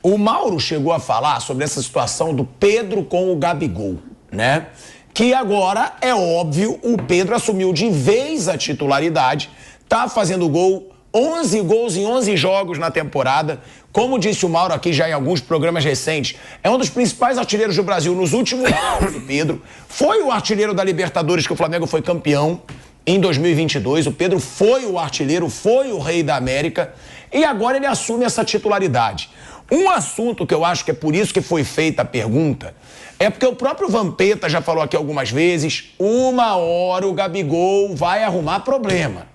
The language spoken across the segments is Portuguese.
O Mauro chegou a falar sobre essa situação do Pedro com o Gabigol, né? Que agora, é óbvio, o Pedro assumiu de vez a titularidade, tá fazendo gol, 11 gols em 11 jogos na temporada. Como disse o Mauro aqui já em alguns programas recentes, é um dos principais artilheiros do Brasil nos últimos anos, o Pedro. Foi o artilheiro da Libertadores, que o Flamengo foi campeão em 2022. O Pedro foi o artilheiro, foi o rei da América. E agora ele assume essa titularidade. Um assunto que eu acho que é por isso que foi feita a pergunta é porque o próprio Vampeta já falou aqui algumas vezes, uma hora o Gabigol vai arrumar problema.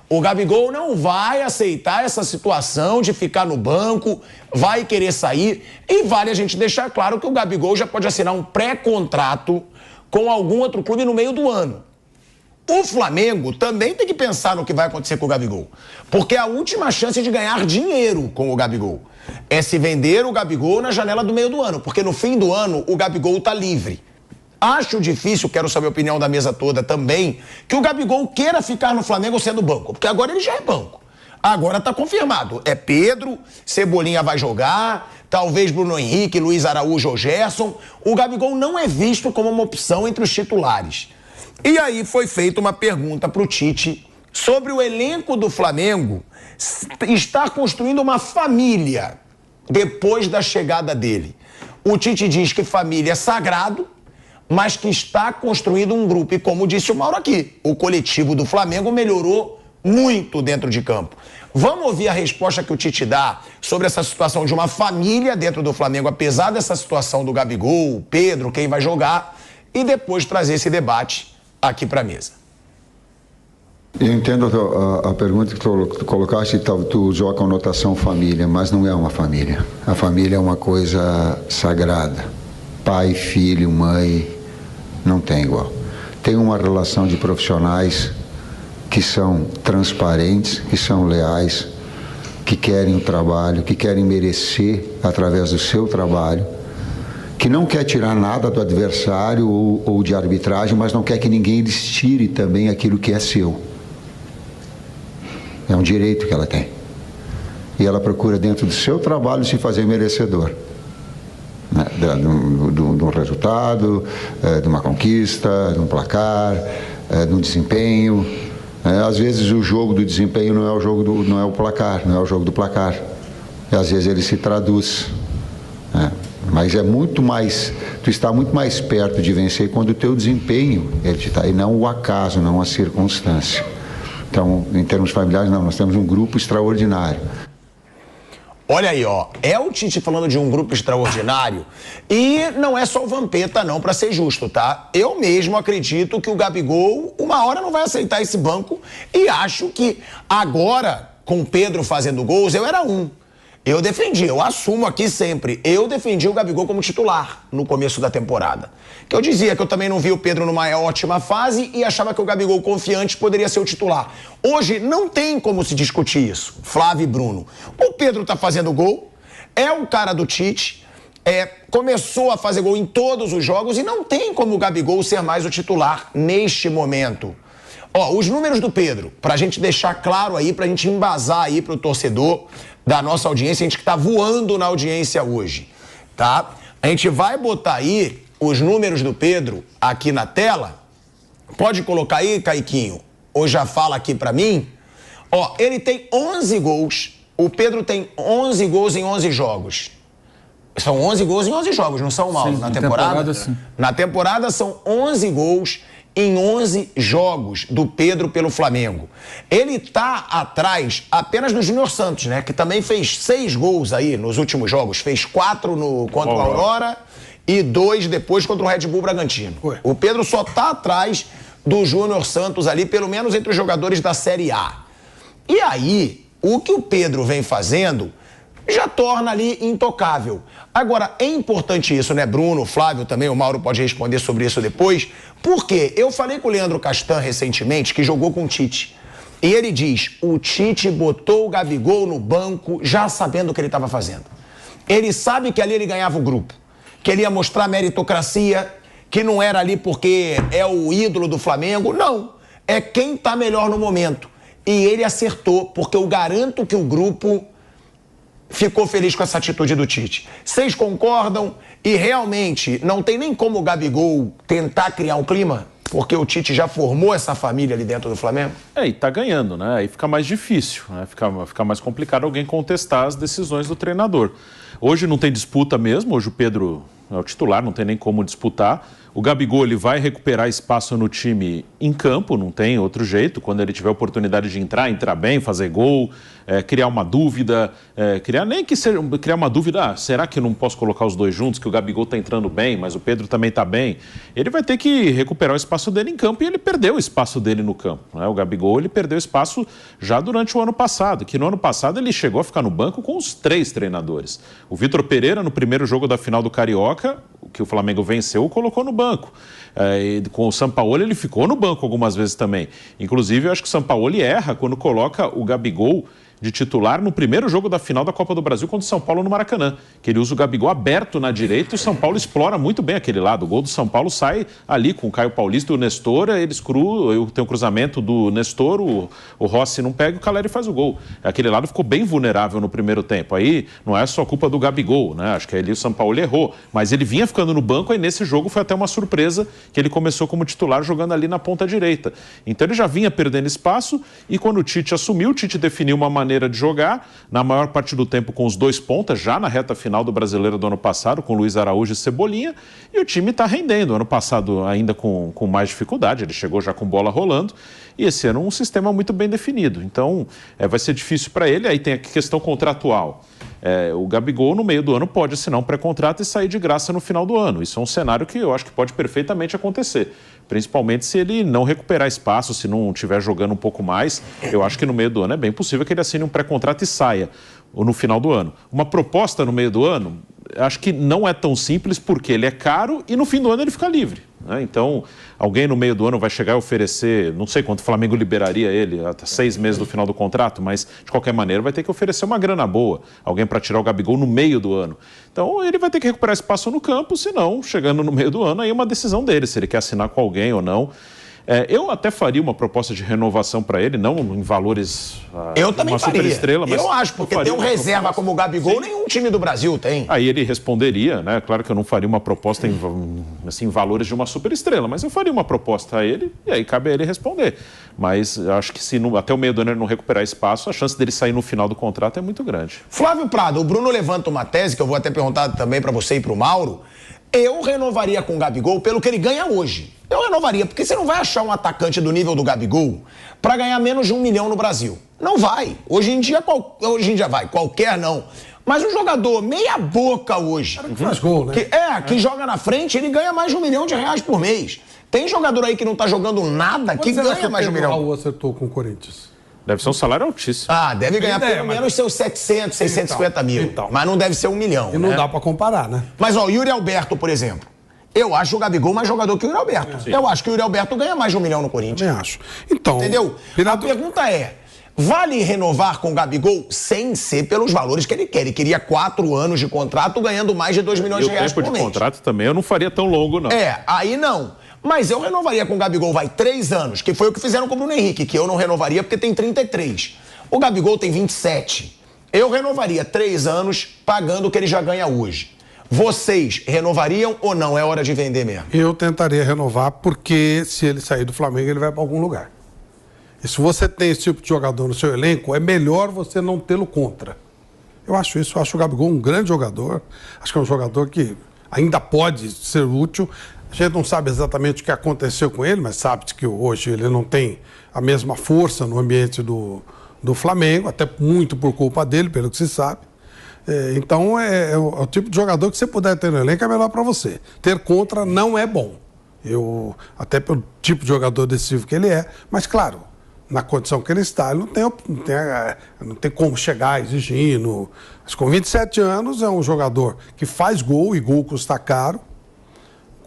O Gabigol não vai aceitar essa situação de ficar no banco, vai querer sair. E vale a gente deixar claro que o Gabigol já pode assinar um pré-contrato com algum outro clube no meio do ano. O Flamengo também tem que pensar no que vai acontecer com o Gabigol. Porque a última chance de ganhar dinheiro com o Gabigol é se vender o Gabigol na janela do meio do ano. Porque no fim do ano o Gabigol tá livre. Acho difícil, quero saber a opinião da mesa toda também, que o Gabigol queira ficar no Flamengo sendo banco. Porque agora ele já é banco. Agora tá confirmado. É Pedro, Cebolinha vai jogar, talvez Bruno Henrique, Luiz Araújo ou Gerson. O Gabigol não é visto como uma opção entre os titulares. E aí foi feita uma pergunta para o Tite sobre o elenco do Flamengo estar construindo uma família depois da chegada dele. O Tite diz que família é sagrado, mas que está construindo um grupo. E como disse o Mauro aqui, o coletivo do Flamengo melhorou muito dentro de campo. Vamos ouvir a resposta que o Tite dá sobre essa situação de uma família dentro do Flamengo, apesar dessa situação do Gabigol, Pedro, quem vai jogar, e depois trazer esse debate aqui para a mesa. Eu entendo a pergunta que tu colocaste, tu usou a conotação família, mas não é uma família. A família é uma coisa sagrada. Pai, filho, mãe, não tem igual. Tem uma relação de profissionais que são transparentes, que são leais, que querem o trabalho, que querem merecer através do seu trabalho, que não quer tirar nada do adversário ou de arbitragem, mas não quer que ninguém lhes tire também aquilo que é seu. É um direito que ela tem. E ela procura dentro do seu trabalho se fazer merecedor, né? De um resultado, de uma conquista, de um placar, de um desempenho. Às vezes o jogo do desempenho não é o jogo não é o placar, não é o jogo do placar. E às vezes ele se traduz. Mas é muito mais, tu está muito mais perto de vencer quando o teu desempenho está, e não o acaso, não a circunstância. Então, em termos familiares, não, nós temos um grupo extraordinário. Olha aí, ó, é o Tite falando de um grupo extraordinário e não é só o Vampeta não, para ser justo, tá? Eu mesmo acredito que o Gabigol uma hora não vai aceitar esse banco e acho que agora, com o Pedro fazendo gols, eu era um. Eu defendi, eu assumo aqui sempre, eu defendi o Gabigol como titular no começo da temporada. Que eu dizia que eu também não vi o Pedro numa ótima fase e achava que o Gabigol confiante poderia ser o titular. Hoje não tem como se discutir isso, Flávio e Bruno. O Pedro tá fazendo gol, é o cara do Tite, começou a fazer gol em todos os jogos e não tem como o Gabigol ser mais o titular neste momento. Ó, os números do Pedro, pra gente deixar claro aí, pra gente embasar aí pro torcedor da nossa audiência, a gente que tá voando na audiência hoje, tá? A gente vai botar aí os números do Pedro aqui na tela. Pode colocar aí, Caiquinho, ou já fala aqui pra mim. Ó, ele tem 11 gols, o Pedro tem 11 gols em 11 jogos. São 11 gols em 11 jogos, não são, Mauro? Na temporada? Sim. Na temporada são 11 gols em 11 jogos do Pedro pelo Flamengo. Ele tá atrás apenas do Júnior Santos, né? Que também fez 6 gols aí nos últimos jogos. Fez 4 contra o Aurora e 2 depois contra o Red Bull Bragantino. O Pedro só tá atrás do Júnior Santos ali, pelo menos entre os jogadores da Série A. E aí, o que o Pedro vem fazendo já torna ali intocável. Agora, é importante isso, né, Bruno, Flávio também, o Mauro pode responder sobre isso depois, porque eu falei com o Leandro Castan recentemente, que jogou com o Tite, e ele diz, o Tite botou o Gabigol no banco já sabendo o que ele estava fazendo. Ele sabe que ali ele ganhava o grupo, que ele ia mostrar meritocracia, que não era ali porque é o ídolo do Flamengo, não, é quem está melhor no momento. E ele acertou, porque eu garanto que o grupo ficou feliz com essa atitude do Tite. Vocês concordam? E realmente não tem nem como o Gabigol tentar criar um clima? Porque o Tite já formou essa família ali dentro do Flamengo? E tá ganhando, né? Aí fica mais difícil, né? Fica mais complicado alguém contestar as decisões do treinador. Hoje não tem disputa mesmo, hoje o Pedro é o titular, não tem nem como disputar. O Gabigol, ele vai recuperar espaço no time em campo, não tem outro jeito. Quando ele tiver a oportunidade de entrar bem, fazer gol, criar uma dúvida, criar uma dúvida, será que eu não posso colocar os dois juntos, que o Gabigol está entrando bem, mas o Pedro também está bem. Ele vai ter que recuperar o espaço dele em campo e ele perdeu o espaço dele no campo, né? O Gabigol, ele perdeu espaço já durante o ano passado, que no ano passado ele chegou a ficar no banco com os 3 treinadores. O Vitor Pereira, no primeiro jogo da final do Carioca, que o Flamengo venceu, colocou no banco. Com o Sampaoli ele ficou no banco algumas vezes também. Inclusive, eu acho que o Sampaoli erra quando coloca o Gabigol de titular no primeiro jogo da final da Copa do Brasil contra o São Paulo no Maracanã, que ele usa o Gabigol aberto na direita e o São Paulo explora muito bem aquele lado. O gol do São Paulo sai ali com o Caio Paulista e o Nestor, eles tem um cruzamento do Nestor, o Rossi não pega e o Calleri faz o gol. Aquele lado ficou bem vulnerável no primeiro tempo. Aí não é só culpa do Gabigol, né? Acho que ali o São Paulo errou, mas ele vinha ficando no banco, aí nesse jogo foi até uma surpresa que ele começou como titular jogando ali na ponta direita. Então ele já vinha perdendo espaço e quando o Tite assumiu, o Tite definiu uma maneira de jogar, na maior parte do tempo com os 2 pontas, já na reta final do Brasileiro do ano passado, com Luiz Araújo e Cebolinha, e o time está rendendo. Ano passado ainda com mais dificuldade, ele chegou já com bola rolando, e esse ano um sistema muito bem definido. Então, vai ser difícil para ele, aí tem a questão contratual. O Gabigol, no meio do ano, pode assinar um pré-contrato e sair de graça no final do ano. Isso é um cenário que eu acho que pode perfeitamente acontecer. Principalmente se ele não recuperar espaço, se não estiver jogando um pouco mais. Eu acho que no meio do ano é bem possível que ele assine um pré-contrato e saia no final do ano. Uma proposta no meio do ano, acho que não é tão simples porque ele é caro e no fim do ano ele fica livre, né? Então, alguém no meio do ano vai chegar e oferecer, não sei quanto o Flamengo liberaria ele, até 6 meses do final do contrato, mas de qualquer maneira vai ter que oferecer uma grana boa, alguém para tirar o Gabigol no meio do ano. Então, ele vai ter que recuperar espaço no campo, senão, chegando no meio do ano, aí é uma decisão dele, se ele quer assinar com alguém ou não. Eu até faria uma proposta de renovação para ele, não em valores... Eu também faria. Superestrela, mas eu acho, porque ter um reserva como o Gabigol, sim, nenhum time do Brasil tem. Aí ele responderia, né? Claro que eu não faria uma proposta em valores de uma superestrela, mas eu faria uma proposta a ele e aí cabe a ele responder. Mas eu acho que se até o meio do ano ele não recuperar espaço, a chance dele sair no final do contrato é muito grande. Flávio Prado, o Bruno levanta uma tese que eu vou até perguntar também para você e para o Mauro. Eu renovaria com o Gabigol pelo que ele ganha hoje. Eu renovaria, porque você não vai achar um atacante do nível do Gabigol para ganhar menos de 1 milhão no Brasil. Não vai. Hoje em dia vai. Qualquer não. Mas um jogador meia boca hoje... Cara que faz gol, né? Que joga na frente, ele ganha mais de R$1 milhão por mês. Tem jogador aí que não tá jogando nada que ganha mais de 1 milhão. Raul acertou com o Corinthians? Deve ser um salário altíssimo. Deve ganhar pelo menos seus 700, 650 mil. Então. Mas não deve ser 1 milhão. E não dá pra comparar, né? Mas, o Yuri Alberto, por exemplo. Eu acho o Gabigol mais jogador que o Yuri Alberto. Eu acho que o Yuri Alberto ganha mais de 1 milhão no Corinthians. Também acho. Então... Entendeu? A pergunta é, vale renovar com o Gabigol sem ser pelos valores que ele quer? Ele queria 4 anos de contrato ganhando mais de 2 milhões de reais por mês. O tempo de contrato também eu não faria tão longo, não. Aí não. Mas eu renovaria com o Gabigol, 3 anos, que foi o que fizeram com o Bruno Henrique, que eu não renovaria porque tem 33. O Gabigol tem 27. Eu renovaria 3 anos pagando o que ele já ganha hoje. Vocês renovariam ou não? É hora de vender mesmo? Eu tentaria renovar porque se ele sair do Flamengo, ele vai para algum lugar. E se você tem esse tipo de jogador no seu elenco, é melhor você não tê-lo contra. Eu acho isso. Eu acho o Gabigol um grande jogador. Acho que é um jogador que ainda pode ser útil. A gente não sabe exatamente o que aconteceu com ele, mas sabe que hoje ele não tem a mesma força no ambiente do Flamengo, até muito por culpa dele, pelo que se sabe. Então é o tipo de jogador que você puder ter no elenco é melhor para você. Ter contra não é bom. Até pelo tipo de jogador decisivo que ele é, mas claro, na condição que ele está, ele não tem como chegar exigindo. Mas com 27 anos é um jogador que faz gol, e gol custa caro.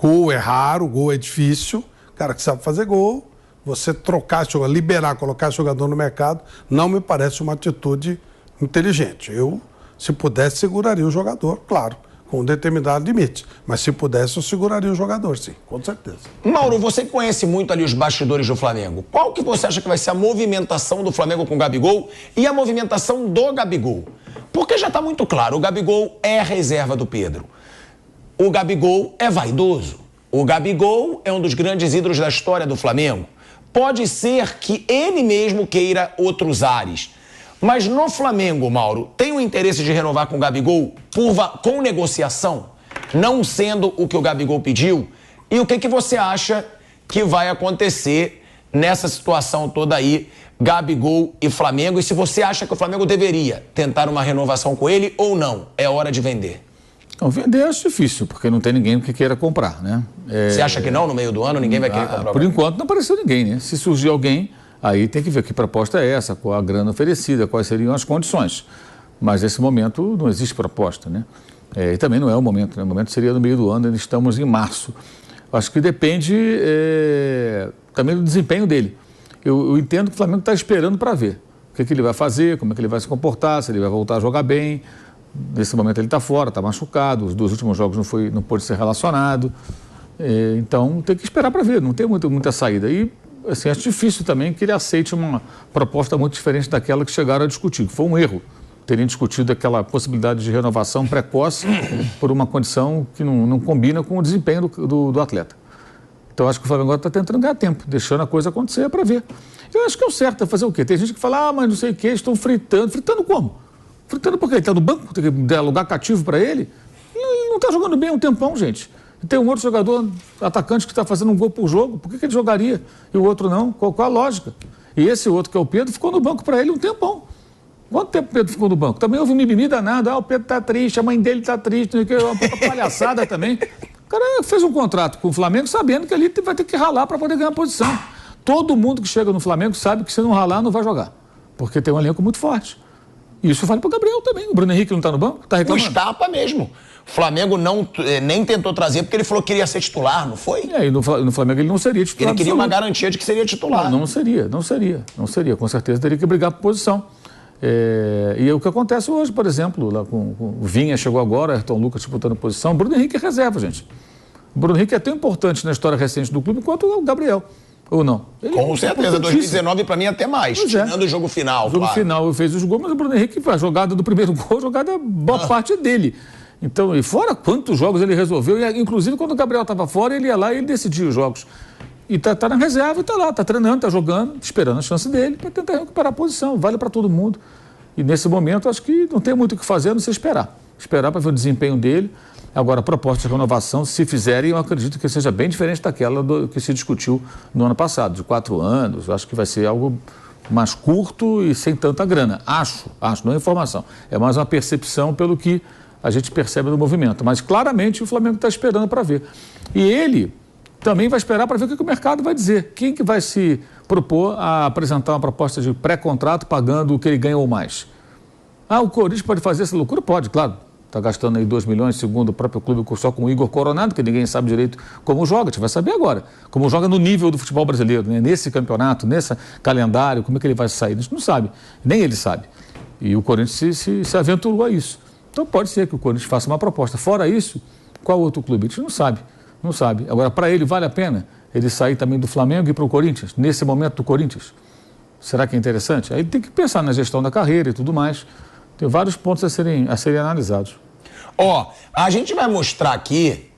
Gol é raro, gol é difícil. Cara que sabe fazer gol, você trocar, liberar, colocar jogador no mercado, não me parece uma atitude inteligente. Eu, se pudesse, seguraria o jogador, claro, com determinado limite. Mas se pudesse, eu seguraria o jogador, sim, com certeza. Mauro, você conhece muito ali os bastidores do Flamengo. Qual que você acha que vai ser a movimentação do Flamengo com o Gabigol e a movimentação do Gabigol? Porque já está muito claro, o Gabigol é a reserva do Pedro. O Gabigol é vaidoso. O Gabigol é um dos grandes ídolos da história do Flamengo. Pode ser que ele mesmo queira outros ares. Mas no Flamengo, Mauro, tem o interesse de renovar com o Gabigol com negociação, não sendo o que o Gabigol pediu? E o que você acha que vai acontecer nessa situação toda aí, Gabigol e Flamengo? E se você acha que o Flamengo deveria tentar uma renovação com ele ou não? É hora de vender. Não, vender é difícil, porque não tem ninguém que queira comprar, né? Você acha que não, no meio do ano, ninguém vai querer comprar? Por enquanto não apareceu ninguém, né? Se surgir alguém, aí tem que ver que proposta é essa, qual a grana oferecida, quais seriam as condições. Mas nesse momento não existe proposta, né? E também não é o momento, né? O momento seria no meio do ano, estamos em março. Acho que depende também do desempenho dele. Eu entendo que o Flamengo está esperando para ver o que ele vai fazer, como é que ele vai se comportar, se ele vai voltar a jogar bem. Nesse momento ele está fora, está machucado, os 2 últimos jogos não pôde ser relacionado. Então tem que esperar para ver, não tem muita saída. E assim, acho difícil também que ele aceite uma proposta muito diferente daquela que chegaram a discutir. Foi um erro terem discutido aquela possibilidade de renovação precoce por uma condição que não combina com o desempenho do atleta. Então acho que o Flamengo agora está tentando ganhar tempo, deixando a coisa acontecer para ver. Eu acho que é o certo é fazer o quê? Tem gente que fala, mas não sei o quê, estão fritando. Fritando como? Fritando porque ele está no banco, tem que dar lugar cativo para ele. E ele não está jogando bem há um tempão, gente. E tem um outro jogador, atacante, que está fazendo um gol por jogo. Por que ele jogaria e o outro não? Qual a lógica? E esse outro, que é o Pedro, ficou no banco para ele um tempão. Quanto tempo o Pedro ficou no banco? Também houve um mimimi danado. O Pedro está triste, a mãe dele está triste. Uma puta palhaçada também. O cara fez um contrato com o Flamengo sabendo que ali vai ter que ralar para poder ganhar posição. Todo mundo que chega no Flamengo sabe que se não ralar, não vai jogar. Porque tem um elenco muito forte. E isso vale para o Gabriel também. O Bruno Henrique não está no banco? Está reclamando? O Scarpa mesmo. O Flamengo nem tentou trazer porque ele falou que queria ser titular, não foi? E no Flamengo ele não seria titular. Ele queria uma garantia de que seria titular. Não seria. Com certeza teria que brigar por posição. E é o que acontece hoje, por exemplo, lá com o Vinha chegou agora, Ayrton Lucas disputando posição. O Bruno Henrique é reserva, gente. O Bruno Henrique é tão importante na história recente do clube quanto o Gabriel. Ou não? Com certeza, 2019 para mim até mais, tirando o jogo final. O jogo final ele fez os gols, mas o Bruno Henrique, a jogada do primeiro gol, a jogada boa parte dele. Então, e fora quantos jogos ele resolveu, e, inclusive quando o Gabriel estava fora, ele ia lá e ele decidia os jogos. E tá na reserva e está lá, está treinando, está jogando, esperando a chance dele para tentar recuperar a posição, vale para todo mundo. E nesse momento acho que não tem muito o que fazer, a não ser esperar para ver o desempenho dele. Agora, a proposta de renovação, se fizerem, eu acredito que seja bem diferente daquela que se discutiu no ano passado, de 4 anos. Eu acho que vai ser algo mais curto e sem tanta grana. Acho, não é informação. É mais uma percepção pelo que a gente percebe no movimento. Mas, claramente, o Flamengo está esperando para ver. E ele também vai esperar para ver o que o mercado vai dizer. Quem que vai se propor a apresentar uma proposta de pré-contrato pagando o que ele ganha ou mais? O Corinthians pode fazer essa loucura? Pode, claro. Está gastando aí 2 milhões, segundo o próprio clube, só com o Igor Coronado, que ninguém sabe direito como joga. A gente vai saber agora. Como joga no nível do futebol brasileiro, né? Nesse campeonato, nesse calendário, como é que ele vai sair? A gente não sabe. Nem ele sabe. E o Corinthians se aventurou a isso. Então pode ser que o Corinthians faça uma proposta. Fora isso, qual outro clube? A gente não sabe. Não sabe. Agora, para ele, vale a pena ele sair também do Flamengo e ir para o Corinthians? Nesse momento do Corinthians? Será que é interessante? Aí tem que pensar na gestão da carreira e tudo mais. Tem vários pontos a serem analisados. A gente vai mostrar aqui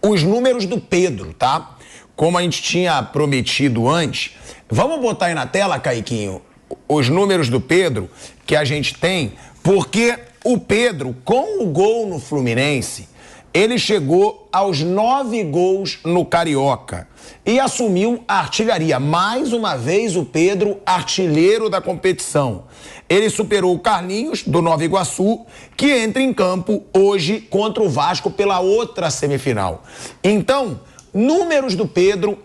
os números do Pedro, tá? Como a gente tinha prometido antes. Vamos botar aí na tela, Caiquinho, os números do Pedro que a gente tem, porque o Pedro, com o gol no Fluminense, ele chegou aos 9 gols no Carioca e assumiu a artilharia. Mais uma vez o Pedro, artilheiro da competição. Ele superou o Carlinhos, do Nova Iguaçu, que entra em campo hoje contra o Vasco pela outra semifinal. Então, números do Pedro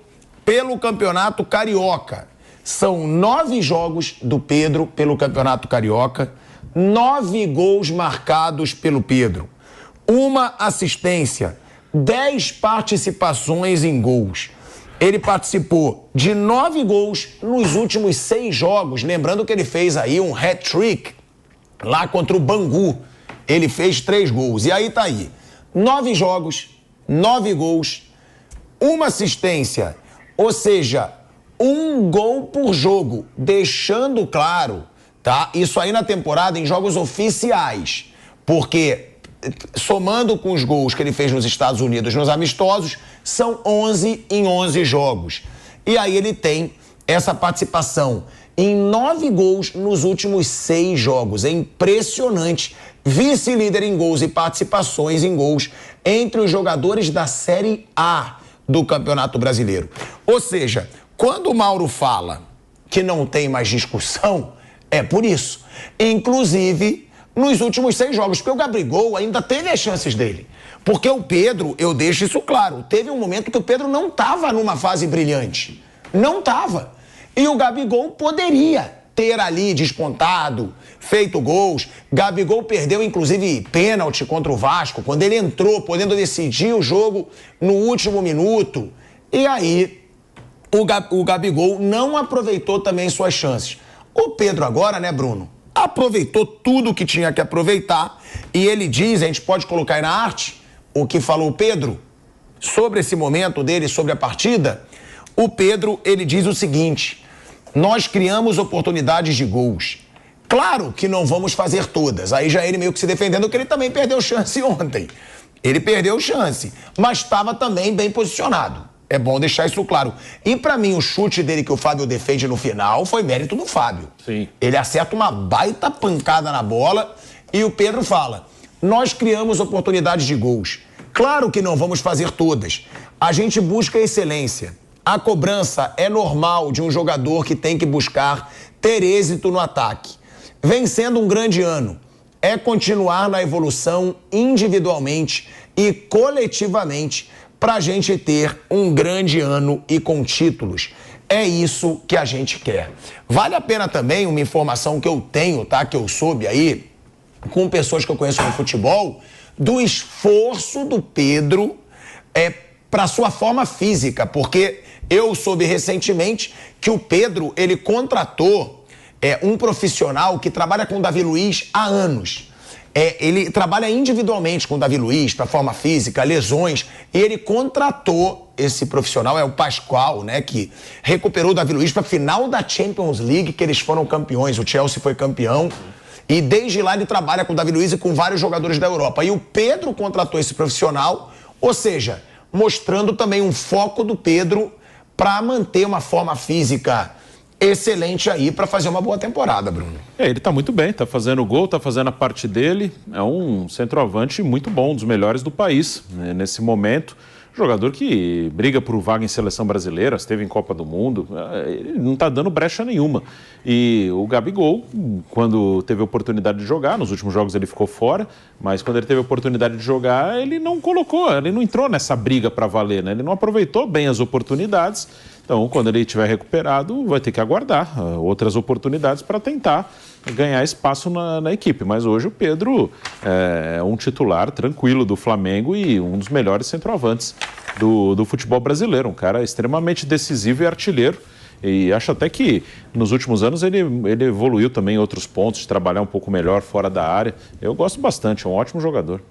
pelo Campeonato Carioca. São 9 jogos do Pedro pelo Campeonato Carioca, 9 gols marcados pelo Pedro. 1 assistência, 10 participações em gols. Ele participou de 9 gols nos últimos 6 jogos. Lembrando que ele fez aí um hat-trick lá contra o Bangu. Ele fez 3 gols. E aí tá aí. 9 jogos, 9 gols, 1 assistência, ou seja, 1 gol por jogo, deixando claro, tá? Isso aí na temporada em jogos oficiais, porque somando com os gols que ele fez nos Estados Unidos nos amistosos, são 11 em 11 jogos. E aí ele tem essa participação em 9 gols nos últimos 6 jogos. É impressionante. Vice-líder em gols e participações em gols entre os jogadores da Série A do Campeonato Brasileiro. Ou seja, quando o Mauro fala que não tem mais discussão, é por isso. Inclusive, nos últimos 6 jogos, porque o Gabigol ainda teve as chances dele. Porque o Pedro, eu deixo isso claro, teve um momento que o Pedro não estava numa fase brilhante. Não estava. E o Gabigol poderia ter ali despontado, feito gols. Gabigol perdeu, inclusive, pênalti contra o Vasco, quando ele entrou, podendo decidir o jogo no último minuto. E aí, o Gabigol não aproveitou também suas chances. O Pedro agora, né, Bruno, aproveitou tudo que tinha que aproveitar. E ele diz, a gente pode colocar aí na arte, o que falou o Pedro sobre esse momento dele, sobre a partida. O Pedro, ele diz o seguinte: nós criamos oportunidades de gols. Claro que não vamos fazer todas. Aí já ele meio que se defendendo, que ele também perdeu chance ontem. Ele perdeu chance, mas estava também bem posicionado. É bom deixar isso claro. E pra mim, o chute dele que o Fábio defende no final foi mérito do Fábio. Sim. Ele acerta uma baita pancada na bola e o Pedro fala: nós criamos oportunidades de gols. Claro que não vamos fazer todas. A gente busca excelência. A cobrança é normal de um jogador que tem que buscar ter êxito no ataque. Vem sendo um grande ano. É continuar na evolução individualmente e coletivamente para a gente ter um grande ano e com títulos. É isso que a gente quer. Vale a pena também uma informação que eu tenho, tá? Que eu soube aí, com pessoas que eu conheço no futebol, do esforço do Pedro para sua forma física, porque eu soube recentemente que o Pedro, ele contratou um profissional que trabalha com o Davi Luiz há anos. Ele trabalha individualmente com o Davi Luiz para forma física, lesões, e ele contratou esse profissional, é o Pascoal, né, que recuperou o Davi Luiz para a final da Champions League, que eles foram campeões, o Chelsea foi campeão, e desde lá ele trabalha com o Davi Luiz e com vários jogadores da Europa. E o Pedro contratou esse profissional, ou seja, mostrando também um foco do Pedro para manter uma forma física excelente aí para fazer uma boa temporada, Bruno. Ele tá muito bem, tá fazendo gol, tá fazendo a parte dele. É um centroavante muito bom, um dos melhores do país, né, nesse momento. Jogador que briga por vaga em seleção brasileira, esteve em Copa do Mundo, ele não tá dando brecha nenhuma. E o Gabigol, quando teve a oportunidade de jogar, nos últimos jogos ele ficou fora, mas quando ele teve a oportunidade de jogar, ele não colocou, ele não entrou nessa briga para valer, né? Ele não aproveitou bem as oportunidades. Então, quando ele estiver recuperado, vai ter que aguardar outras oportunidades para tentar ganhar espaço na equipe. Mas hoje o Pedro é um titular tranquilo do Flamengo e um dos melhores centroavantes do futebol brasileiro. Um cara extremamente decisivo e artilheiro. E acho até que nos últimos anos ele evoluiu também em outros pontos, de trabalhar um pouco melhor fora da área. Eu gosto bastante, é um ótimo jogador.